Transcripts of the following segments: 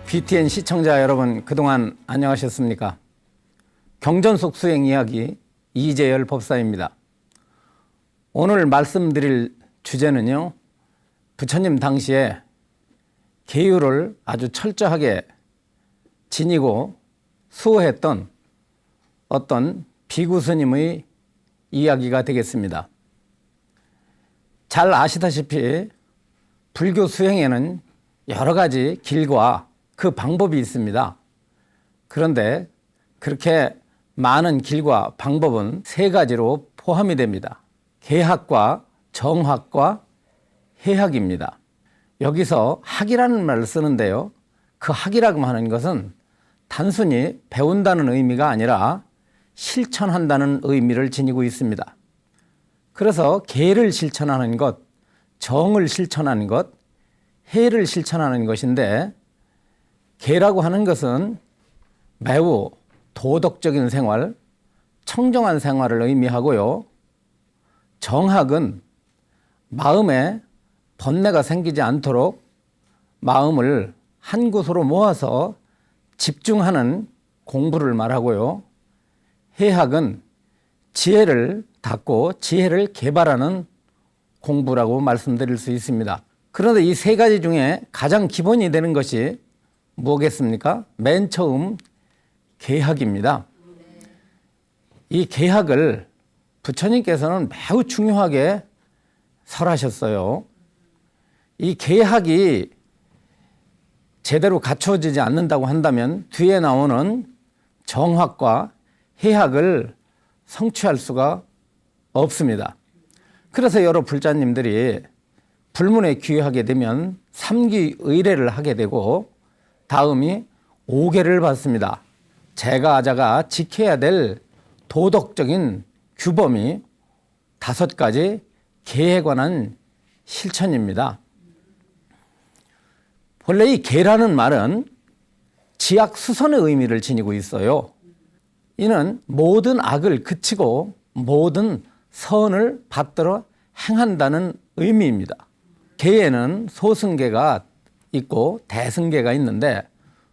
BTN 시청자 여러분, 그동안 안녕하셨습니까? 경전속 수행 이야기 이재열 법사입니다. 오늘 말씀드릴 주제는요, 부처님 당시에 계율을 아주 철저하게 지니고 수호했던 어떤 비구 스님의 이야기가 되겠습니다. 잘 아시다시피 불교 수행에는 여러 가지 길과 그 방법이 있습니다. 그런데 그렇게 많은 길과 방법은 세 가지로 포함이 됩니다. 계학과 정학과 해학입니다. 여기서 학이라는 말을 쓰는데요, 그 학이라고 하는 것은 단순히 배운다는 의미가 아니라 실천한다는 의미를 지니고 있습니다. 그래서 계를 실천하는 것, 정을 실천하는 것, 해를 실천하는 것인데, 계라고 하는 것은 매우 도덕적인 생활, 청정한 생활을 의미하고요. 정학은 마음에 번뇌가 생기지 않도록 마음을 한 곳으로 모아서 집중하는 공부를 말하고요. 해학은 지혜를 닦고 지혜를 개발하는 공부라고 말씀드릴 수 있습니다. 그런데 이 세 가지 중에 가장 기본이 되는 것이 뭐겠습니까? 맨 처음 계학입니다. 이 계학을 부처님께서는 매우 중요하게 설하셨어요. 이 계학이 제대로 갖춰지지 않는다고 한다면 뒤에 나오는 정학과 해학을 성취할 수가 없습니다. 그래서 여러 불자님들이 불문에 귀하게 되면 3기 의례를 하게 되고 다음이 5계를 받습니다. 제가자가 지켜야 될 도덕적인 규범이 5가지 계에 관한 실천입니다. 원래 이 계라는 말은 지악수선의 의미를 지니고 있어요. 이는 모든 악을 그치고 모든 선을 받들어 행한다는 의미입니다. 계에는 소승계가 있고 대승계가 있는데,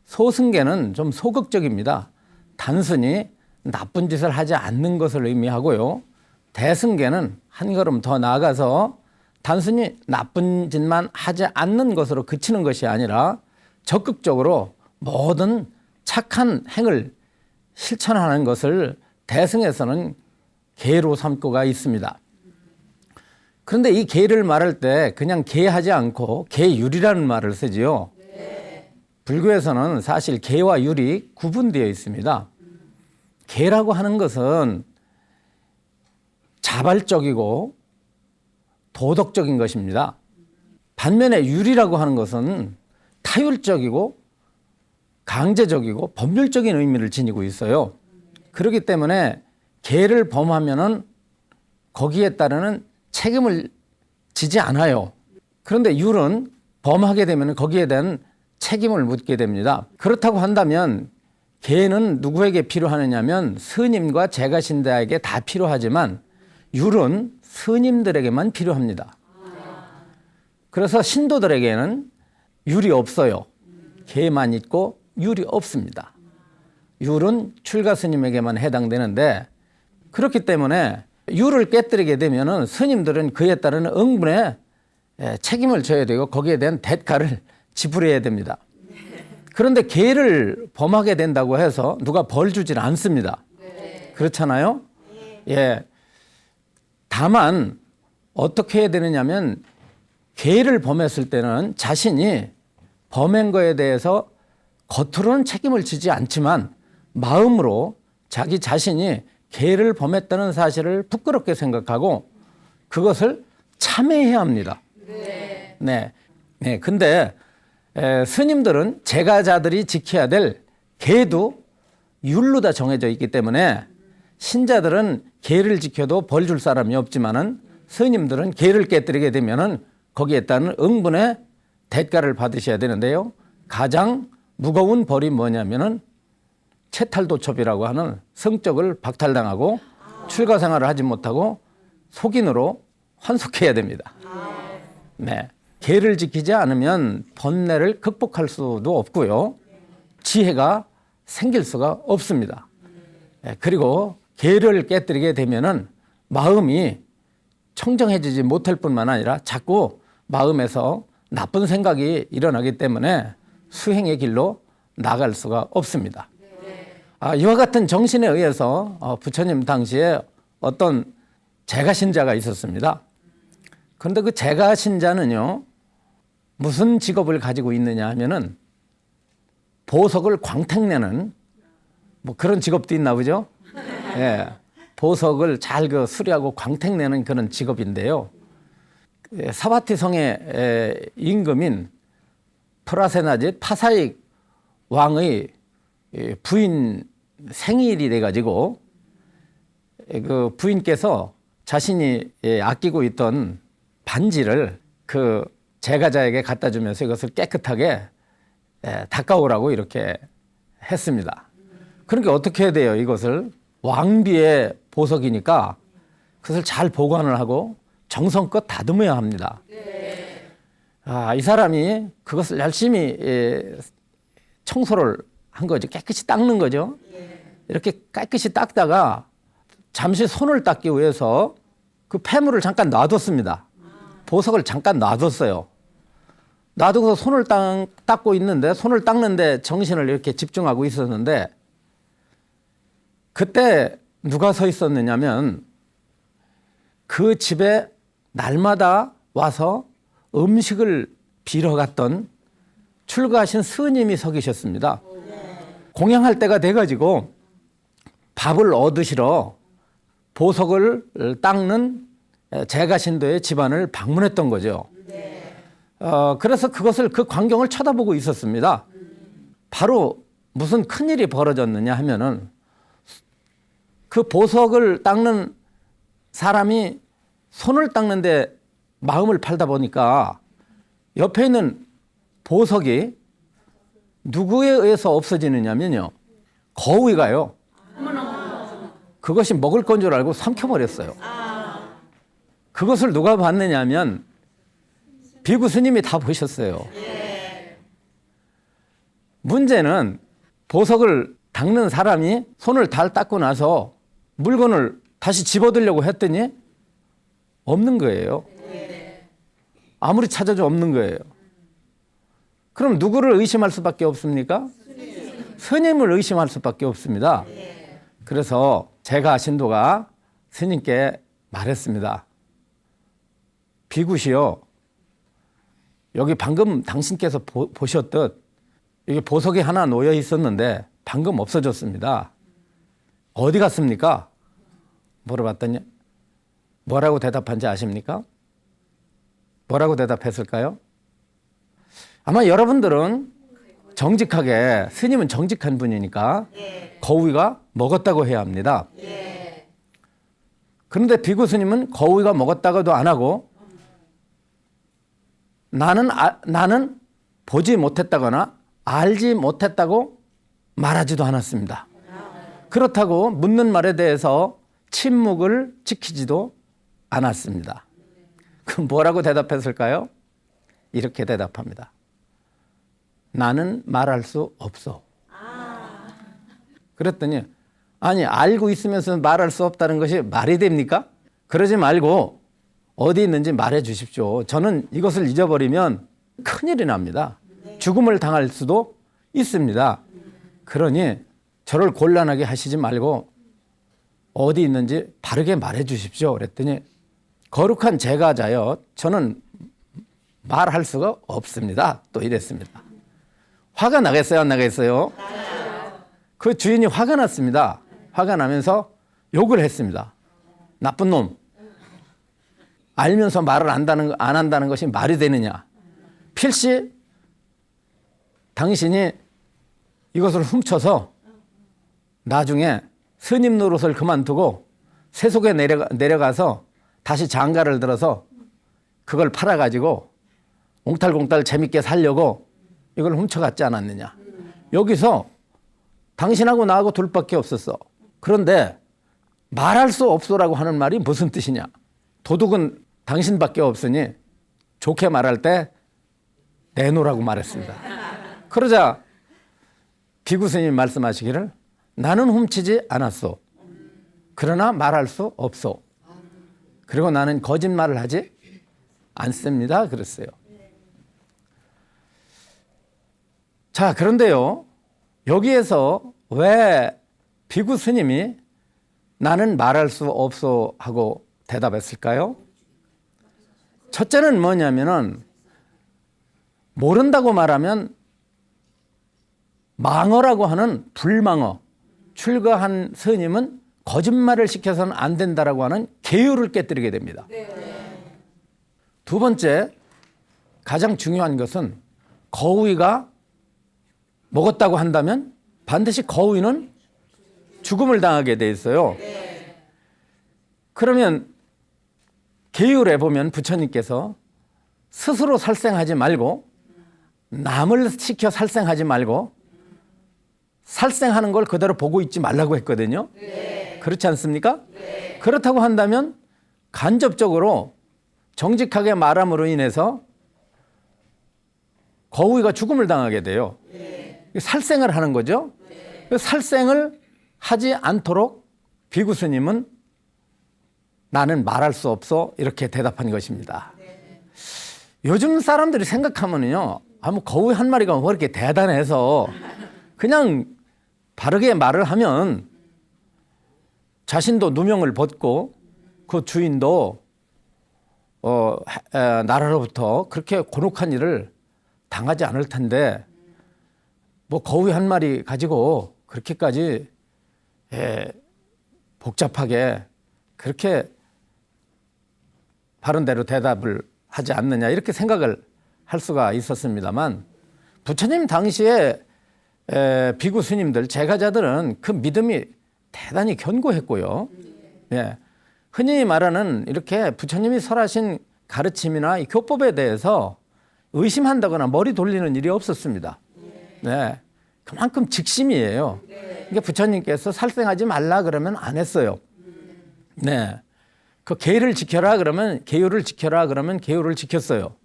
소승계는 좀 소극적입니다. 단순히 나쁜 짓을 하지 않는 것을 의미하고요. 대승계는 한 걸음 더 나아가서 단순히 나쁜 짓만 하지 않는 것으로 그치는 것이 아니라 적극적으로 모든 착한 행을 실천하는 것을 대승에서는 계로 삼고가 있습니다. 그런데 이 계를 말할 때 그냥 계하지 않고 계율이라는 말을 쓰지요. 불교에서는 사실 계와 율이 구분되어 있습니다. 계라고 하는 것은 자발적이고 도덕적인 것입니다. 반면에 율이라고 하는 것은 타율적이고 강제적이고 법률적인 의미를 지니고 있어요. 그렇기 때문에 계를 범하면은 거기에 따르는 책임을 지지 않아요. 그런데 율은 범하게 되면 거기에 대한 책임을 묻게 됩니다. 그렇다고 한다면 계는 누구에게 필요하느냐면 스님과 제가신자에게 다 필요하지만 율은 스님들에게만 필요합니다. 그래서 신도들에게는 율이 없어요. 계만 있고 율이 없습니다. 율은 출가 스님에게만 해당되는데, 그렇기 때문에 율을 깨뜨리게 되면은 스님들은 그에 따른 응분에 책임을 져야 되고 거기에 대한 대가를 지불해야 됩니다. 그런데 계를 범하게 된다고 해서 누가 벌 주질 않습니다. 그렇잖아요? 예. 다만 어떻게 해야 되느냐면, 계를 범했을 때는 자신이 범한 거에 대해서 겉으로는 책임을 지지 않지만 마음으로 자기 자신이 계를 범했다는 사실을 부끄럽게 생각하고 그것을 참회해야 합니다. 네. 근데 스님들은 제가자들이 지켜야 될 계도 율로 다 정해져 있기 때문에 신자들은 계를 지켜도 벌 줄 사람이 없지만은 스님들은 계를 깨뜨리게 되면은 거기에 따른 응분의 대가를 받으셔야 되는데요. 가장 무거운 벌이 뭐냐면은 채탈도첩이라고 하는 성적을 박탈당하고 출가 생활을 하지 못하고 속인으로 환속해야 됩니다. 네. 계를 지키지 않으면 번뇌를 극복할 수도 없고요. 지혜가 생길 수가 없습니다. 그리고 계를 깨뜨리게 되면은 마음이 청정해지지 못할 뿐만 아니라 자꾸 마음에서 나쁜 생각이 일어나기 때문에 수행의 길로 나갈 수가 없습니다. 이와 같은 정신에 의해서 부처님 당시에 어떤 제가신자가 있었습니다. 그런데 그 제가신자는요, 무슨 직업을 가지고 있느냐 하면은 보석을 광택내는 뭐 그런 직업도 있나 보죠? 예, 보석을 잘 수리하고 광택내는 그런 직업인데요. 사바티 성의 임금인 프라세나짓 파사익 왕의 부인 생일이 돼가지고 그 부인께서 자신이 아끼고 있던 반지를 그 제가자에게 갖다 주면서 이것을 깨끗하게 닦아오라고 이렇게 했습니다. 그러니까 어떻게 해야 돼요? 이것을 왕비의 보석이니까 그것을 잘 보관을 하고 정성껏 다듬어야 합니다. 이 사람이 그것을 열심히 청소를 한 거죠. 깨끗이 닦는 거죠. 이렇게 깨끗이 닦다가 잠시 손을 닦기 위해서 그 폐물을 잠깐 놔뒀습니다. 보석을 잠깐 놔뒀어요. 놔두고서 손을 닦고 있는데, 손을 닦는데 정신을 이렇게 집중하고 있었는데, 그때 누가 서 있었느냐면 그 집에 날마다 와서 음식을 빌어 갔던 출가하신 스님이 서 계셨습니다. 공양할 때가 돼가지고 밥을 얻으시러 보석을 닦는 제가신도의 집안을 방문했던 거죠. 그래서 그 광경을 쳐다보고 있었습니다. 바로 무슨 큰일이 벌어졌느냐 하면은 그 보석을 닦는 사람이 손을 닦는데 마음을 팔다 보니까 옆에 있는 보석이 누구에 의해서 없어지느냐면요, 거위가요. 그것이 먹을 건 줄 알고 삼켜버렸어요. 그것을 누가 봤느냐면 비구 스님이 다 보셨어요. 문제는 보석을 닦는 사람이 손을 다 닦고 나서 물건을 다시 집어들려고 했더니 없는 거예요. 아무리 찾아도 없는 거예요. 그럼 누구를 의심할 수밖에 없습니까? 스님을 의심할 수밖에 없습니다. 그래서 제가 신도가 스님께 말했습니다. 비구시여, 여기 방금 당신께서 보셨듯 여기 보석이 하나 놓여 있었는데 방금 없어졌습니다. 어디 갔습니까? 물어봤더니 뭐라고 대답한지 아십니까? 뭐라고 대답했을까요? 아마 여러분들은 정직하게, 스님은 정직한 분이니까 거위가 먹었다고 해야 합니다. 그런데 비구 스님은 거위가 먹었다고도 안 하고 나는 보지 못했다거나 알지 못했다고 말하지도 않았습니다. 그렇다고 묻는 말에 대해서 침묵을 지키지도 않았습니다. 그럼 뭐라고 대답했을까요? 이렇게 대답합니다. 나는 말할 수 없어. 그랬더니 아니, 알고 있으면서 말할 수 없다는 것이 말이 됩니까? 그러지 말고 어디 있는지 말해 주십시오. 저는 이것을 잊어버리면 큰일이 납니다. 죽음을 당할 수도 있습니다. 그러니 저를 곤란하게 하시지 말고 어디 있는지 바르게 말해 주십시오. 그랬더니 거룩한 제가자여, 저는 말할 수가 없습니다. 또 이랬습니다. 화가 나겠어요, 안 나겠어요? 그 주인이 화가 났습니다. 화가 나면서 욕을 했습니다. 나쁜 놈. 알면서 말을 안 한다는 것이 말이 되느냐. 필시 당신이 이것을 훔쳐서 나중에 스님 노릇을 그만두고 세속에 내려가서 다시 장가를 들어서 그걸 팔아가지고 옹탈공탈 재밌게 살려고 이걸 훔쳐갔지 않았느냐. 여기서 당신하고 나하고 둘밖에 없었어. 그런데 말할 수 없소라고 하는 말이 무슨 뜻이냐. 도둑은 당신밖에 없으니 좋게 말할 때 내놓으라고 말했습니다. 그러자 비구 스님이 말씀하시기를 나는 훔치지 않았소. 그러나 말할 수 없소. 그리고 나는 거짓말을 하지 않습니다. 그랬어요. 자, 그런데요. 여기에서 왜 비구 스님이 나는 말할 수 없소 하고 대답했을까요? 첫째는 뭐냐면은 모른다고 말하면 망어라고 하는 불망어, 출가한 스님은 거짓말을 시켜서는 안 된다라고 하는 계율을 깨뜨리게 됩니다. 두 번째, 가장 중요한 것은 거위가 먹었다고 한다면 반드시 거위는 죽음을 당하게 돼 있어요. 그러면 계율에 보면 부처님께서 스스로 살생하지 말고 남을 시켜 살생하지 말고 살생하는 걸 그대로 보고 있지 말라고 했거든요. 그렇지 않습니까? 그렇다고 한다면 간접적으로 정직하게 말함으로 인해서 거위가 죽음을 당하게 돼요. 살생을 하는 거죠. 살생을 하지 않도록 비구 스님은 나는 말할 수 없어 이렇게 대답한 것입니다. 요즘 사람들이 생각하면요, 뭐 거위 한 마리가 뭐 이렇게 대단해서 그냥 바르게 말을 하면 자신도 누명을 벗고 그 주인도 나라로부터 그렇게 곤혹한 일을 당하지 않을 텐데 뭐 거위 한 마리 가지고 그렇게까지 복잡하게 그렇게 바른 대로 대답을 하지 않느냐 이렇게 생각을 할 수가 있었습니다만 부처님 당시에 비구 스님들 제가자들은 그 믿음이 대단히 견고했고요. 예. 흔히 말하는 이렇게 부처님이 설하신 가르침이나 이 교법에 대해서 의심한다거나 머리 돌리는 일이 없었습니다. 네. 그만큼 직심이에요. 그러니까 부처님께서 살생하지 말라 그러면 안 했어요. 네. 그 계율을 지켜라 그러면 계율을 지켜라 그러면 계율을 지켰어요.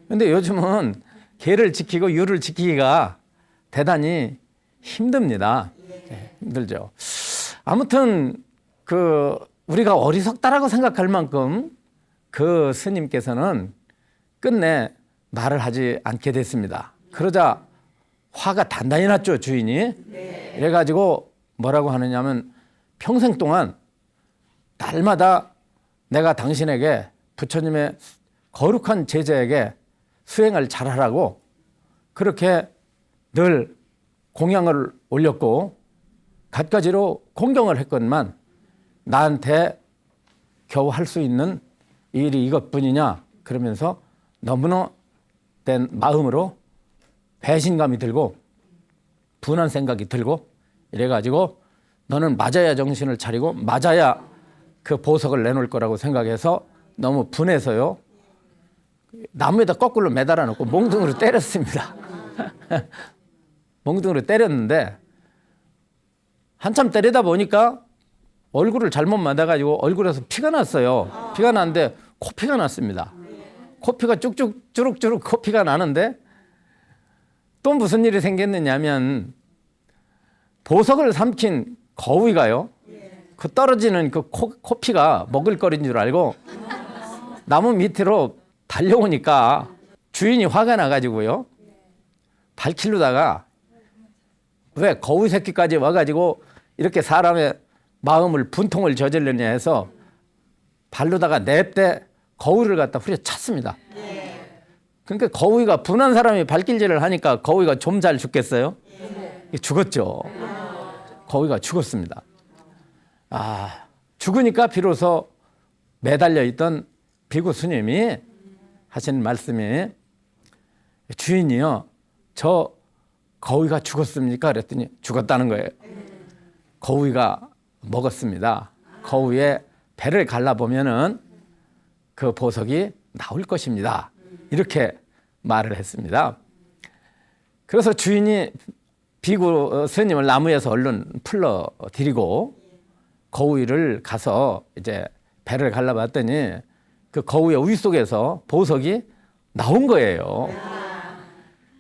그런데 요즘은 계율을 지키고 율을 지키기가 대단히 힘듭니다. 네, 힘들죠. 아무튼 그 우리가 어리석다라고 생각할 만큼 그 스님께서는 끝내 말을 하지 않게 됐습니다. 그러자 화가 단단히 났죠, 주인이. 이래가지고 뭐라고 하느냐면 평생 동안 날마다 내가 당신에게 부처님의 거룩한 제자에게 수행을 잘하라고 그렇게 늘 공양을 올렸고 갖가지로 공경을 했건만 나한테 겨우 할 수 있는 일이 이것뿐이냐 그러면서 너무나 된 마음으로 배신감이 들고 분한 생각이 들고 이래가지고 너는 맞아야 정신을 차리고 맞아야 그 보석을 내놓을 거라고 생각해서 너무 분해서요 나무에다 거꾸로 매달아 놓고 몽둥이로 때렸습니다. 몽둥이로 때렸는데 한참 때리다 보니까 얼굴을 잘못 맞아가지고 얼굴에서 피가 났어요. 피가 났는데 코피가 났습니다. 코피가 쭉쭉 주룩주룩 코피가 나는데 또 무슨 일이 생겼느냐면 보석을 삼킨 거위가요. 그 떨어지는 그 코피가 먹을거리인 줄 알고 나무 밑으로 달려오니까 주인이 화가 나가지고요. 발키르다가 왜 거위 새끼까지 와가지고 이렇게 사람의 마음을 분통을 저질르냐 해서 발로다가 냅대 거위를 갖다 후려쳤습니다. 그러니까 거위가 분한 사람이 발길질을 하니까 거위가 좀 잘 죽겠어요? 죽었죠. 거위가 죽었습니다. 죽으니까 비로소 매달려 있던 비구 스님이 하신 말씀이 주인이요 저 거위가 죽었습니까? 그랬더니 죽었다는 거예요. 거위가 먹었습니다. 거위의 배를 갈라보면은 그 보석이 나올 것입니다. 이렇게 말을 했습니다. 그래서 주인이 비구 스님을 나무에서 얼른 풀러 들이고 거위를 가서 이제 배를 갈라봤더니 그 거위의 우유 속에서 보석이 나온 거예요.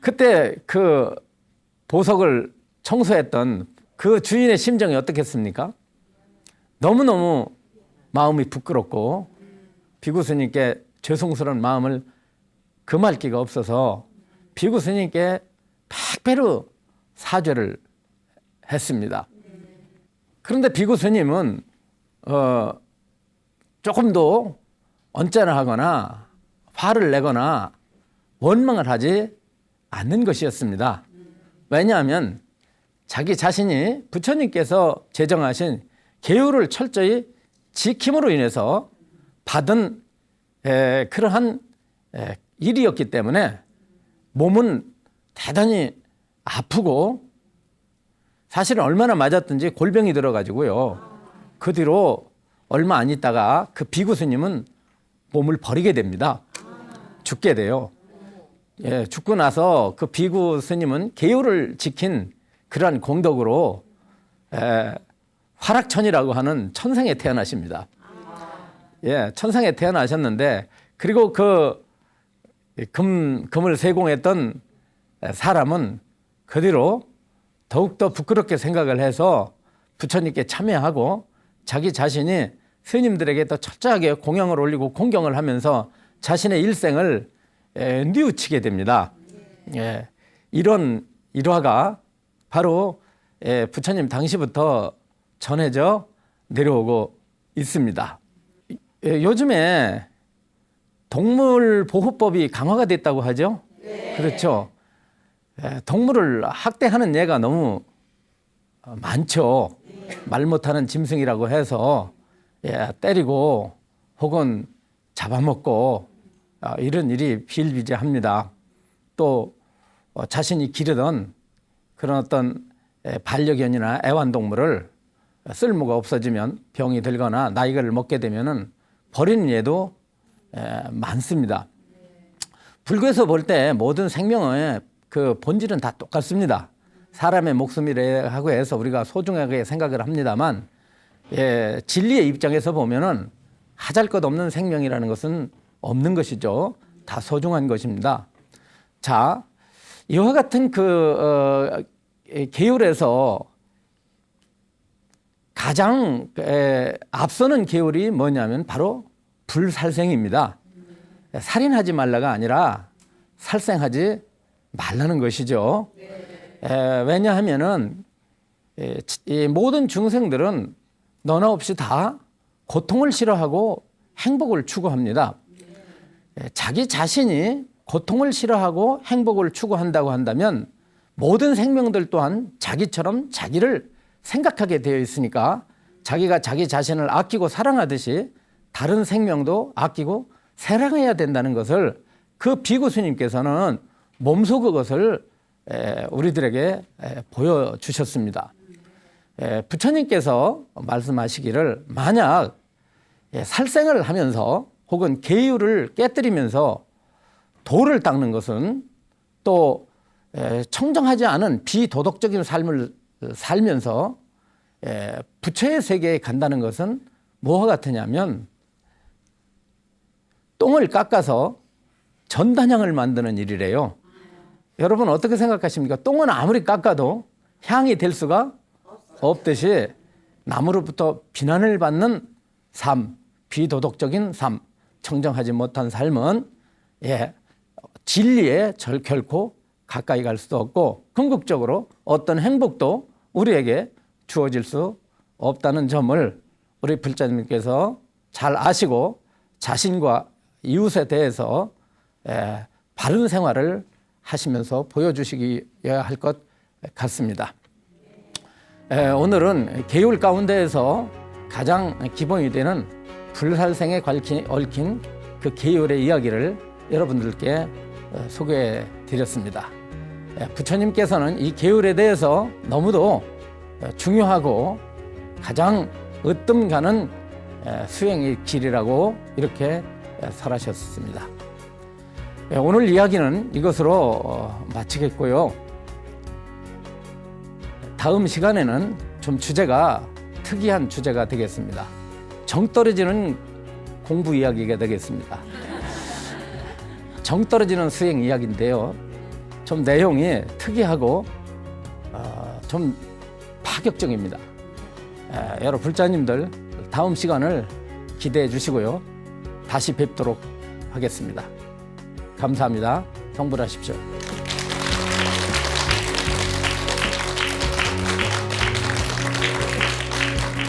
그때 그 보석을 청소했던 그 주인의 심정이 어떻겠습니까? 너무너무 마음이 부끄럽고 비구 스님께 죄송스러운 마음을 금할 기가 없어서 비구 스님께 백배로 사죄를 했습니다. 그런데 비구 스님은 조금도 언짢아하거나 화를 내거나 원망을 하지 않는 것이었습니다. 왜냐하면 자기 자신이 부처님께서 제정하신 계율을 철저히 지킴으로 인해서 받은 그러한 일이었기 때문에 몸은 대단히 아프고 사실은 얼마나 맞았든지 골병이 들어가지고요. 그 뒤로 얼마 안 있다가 그 비구 스님은 몸을 버리게 됩니다. 죽게 돼요. 죽고 나서 그 비구 스님은 계율을 지킨 그러한 공덕으로 화락천이라고 하는 천상에 태어나십니다. 천상에 태어나셨는데 그리고 그 금을 세공했던 사람은 그 뒤로 더욱더 부끄럽게 생각을 해서 부처님께 참여하고 자기 자신이 스님들에게 더 철저하게 공양을 올리고 공경을 하면서 자신의 일생을 뉘우치게 됩니다. 이런 일화가 바로 부처님 당시부터 전해져 내려오고 있습니다. 요즘에 동물보호법이 강화가 됐다고 하죠? 네. 그렇죠. 동물을 학대하는 예가 너무 많죠. 말 못하는 짐승이라고 해서 때리고 혹은 잡아먹고 이런 일이 비일비재합니다. 또 자신이 기르던 그런 어떤 반려견이나 애완동물을 쓸모가 없어지면 병이 들거나 나이를 먹게 되면은 버리는 예도 많습니다. 불교에서 볼 때 모든 생명의 그 본질은 다 똑같습니다. 사람의 목숨이라고 해서 우리가 소중하게 생각을 합니다만 진리의 입장에서 보면은 하잘것없는 생명이라는 것은 없는 것이죠. 다 소중한 것입니다. 자, 이와 같은 그 계율에서 가장 앞서는 계율이 뭐냐면 바로 불살생입니다. 살인하지 말라가 아니라 살생하지 말라는 것이죠. 왜냐하면은 이 모든 중생들은 너나 없이 다 고통을 싫어하고 행복을 추구합니다. 자기 자신이 고통을 싫어하고 행복을 추구한다고 한다면 모든 생명들 또한 자기처럼 자기를 생각하게 되어 있으니까 자기가 자기 자신을 아끼고 사랑하듯이 다른 생명도 아끼고 사랑해야 된다는 것을 그 비구 스님께서는 몸소 그것을 우리들에게 보여주셨습니다. 부처님께서 말씀하시기를 만약 살생을 하면서 혹은 계율을 깨뜨리면서 도를 닦는 것은 또 청정하지 않은 비도덕적인 삶을 살면서 부처의 세계에 간다는 것은 뭐와 같으냐면 똥을 깎아서 전단향을 만드는 일이래요. 여러분 어떻게 생각하십니까? 똥은 아무리 깎아도 향이 될 수가 없듯이 남으로부터 비난을 받는 삶, 비도덕적인 삶, 청정하지 못한 삶은 진리에 결코 가까이 갈 수도 없고 궁극적으로 어떤 행복도 우리에게 주어질 수 없다는 점을 우리 불자님께서 잘 아시고 자신과 이웃에 대해서 바른 생활을 하시면서 보여주시기야 할 것 같습니다. 오늘은 계율 가운데에서 가장 기본이 되는 불살생에 얽힌 그 계율의 이야기를 여러분들께 소개해 드렸습니다. 부처님께서는 이 계율에 대해서 너무도 중요하고 가장 으뜸 가는 수행의 길이라고 이렇게 설하셨습니다. 오늘 이야기는 이것으로 마치겠고요. 다음 시간에는 좀 주제가 특이한 주제가 되겠습니다. 정 떨어지는 공부 이야기가 되겠습니다. 정 떨어지는 수행 이야기인데요. 좀 내용이 특이하고 좀 좀 파격적입니다. 여러 불자님들 다음 시간을 기대해 주시고요. 다시 뵙도록 하겠습니다. 감사합니다. 성불하십시오.